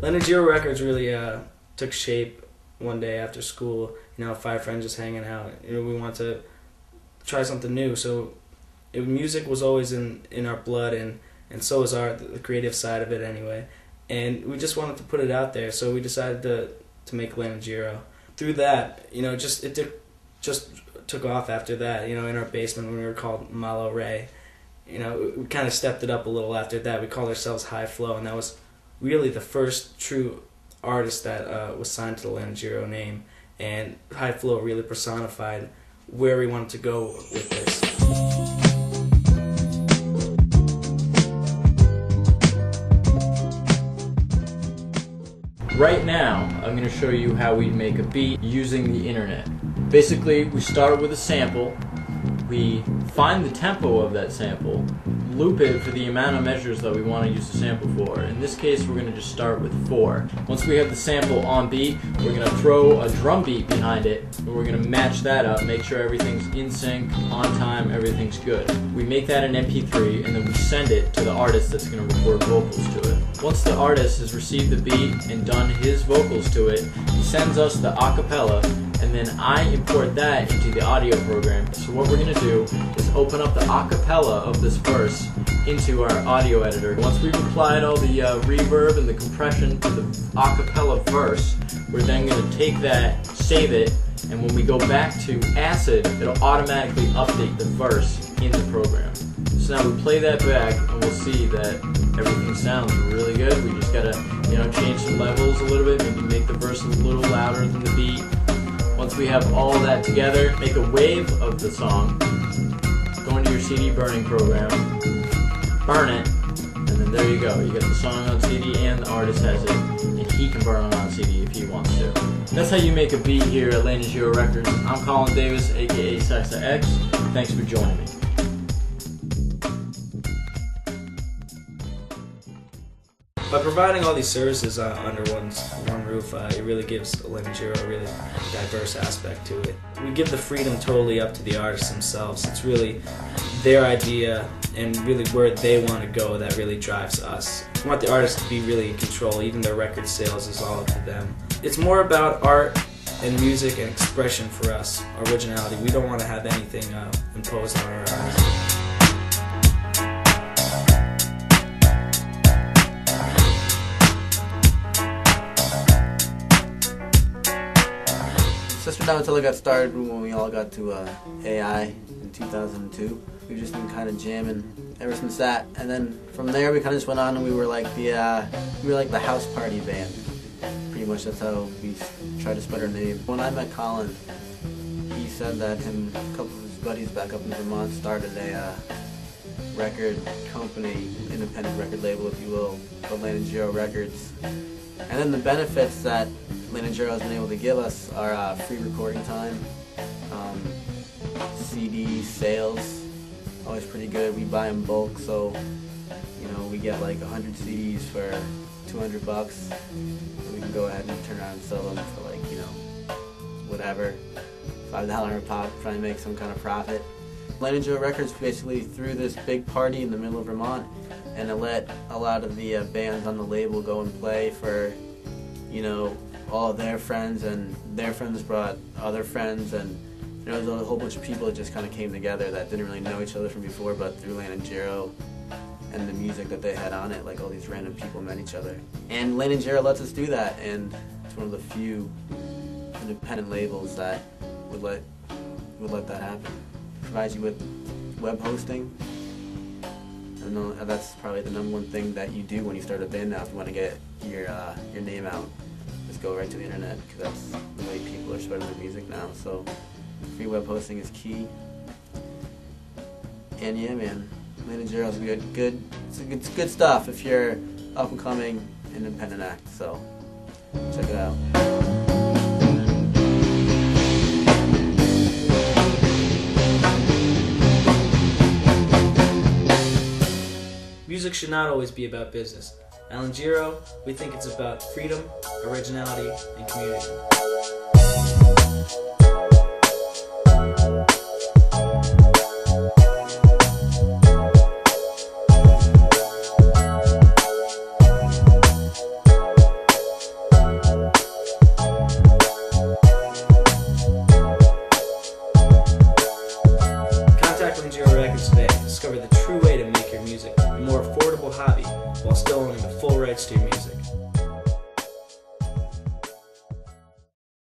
Lanigiro Records really took shape one day after school. You know, 5 friends just hanging out. You know, we wanted to try something new. So music was always in our blood, and so was art, the creative side of it anyway. And we just wanted to put it out there. So we decided to make Lanigiro. Through that, you know, it took off after that. You know, in our basement when we were called Malo Ray. You know, we kind of stepped it up a little after that. We called ourselves High Flow, and that was really the first true artist that was signed to the Lanigiro name, and High Flow really personified where we wanted to go with this. Right now, I'm going to show you how we make a beat using the internet. Basically, we start with a sample, we find the tempo of that sample, loop it for the amount of measures that we want to use the sample for. In this case, we're going to just start with 4. Once we have the sample on beat, we're going to throw a drum beat behind it, and we're going to match that up, make sure everything's in sync, on time, everything's good. We make that an MP3, and then we send it to the artist that's going to record vocals to it. Once the artist has received the beat and done his vocals to it, he sends us the acapella, and then I import that into the audio program. So what we're going to do is open up the acapella of this verse into our audio editor. Once we've applied all the reverb and the compression to the acapella verse, we're then going to take that, save it, and when we go back to Acid, it'll automatically update the verse in the program. So now we play that back, and we'll see that everything sounds really good. We just gotta, change some levels a little bit, maybe make the verse a little louder than the beat. Once we have all that together, make a wave of the song, go into your CD burning program, burn it, and then there you go. You get the song on CD and the artist has it, and he can burn it on CD if he wants to. That's how you make a beat here at Lanigiro Records. I'm Colin Davis, aka Saxa X. Thanks for joining me. By providing all these services under one roof, it really gives Lanigiro a really diverse aspect to it. We give the freedom totally up to the artists themselves. It's really their idea and really where they want to go that really drives us. We want the artists to be really in control. Even their record sales is all up to them. It's more about art and music and expression for us, originality. We don't want to have anything imposed on our artists. Sister Down Until I got started when we all got to AI in 2002. We've just been kind of jamming ever since that, and then from there we kind of just went on and we were like the house party band. Pretty much that's how we tried to spread our name. When I met Colin, he said that him and a couple of his buddies back up in Vermont started a record company, independent record label if you will, called Lanigiro Records. And then the benefits that Lanigiro has been able to give us are free recording time, CD sales, always pretty good. We buy in bulk, so we get like 100 CDs for $200, and we can go ahead and turn around and sell them for like whatever, $5 a pop, try and make some kind of profit. Lanigiro Records basically threw this big party in the middle of Vermont, and it let a lot of the bands on the label go and play for all of their friends, and their friends brought other friends, and there was a whole bunch of people that just kind of came together that didn't really know each other from before, but through Lanigiro and the music that they had on it, like all these random people met each other. And Lanigiro lets us do that, and it's one of the few independent labels that would let that happen. Provides you with web hosting. And that's probably the #1 thing that you do when you start a band now if you want to get your name out. Just go right to the internet, because that's the way people are spreading their music now. So free web hosting is key. And yeah, man, Lanigiro is good. It's good stuff if you're up and coming independent act. So check it out. music should not always be about business. At Lanigiro, we think it's about freedom, originality, and community. Contact Lanigiro Records today and discover the true way to make your music a more affordable hobby while still owning the full rights to your music.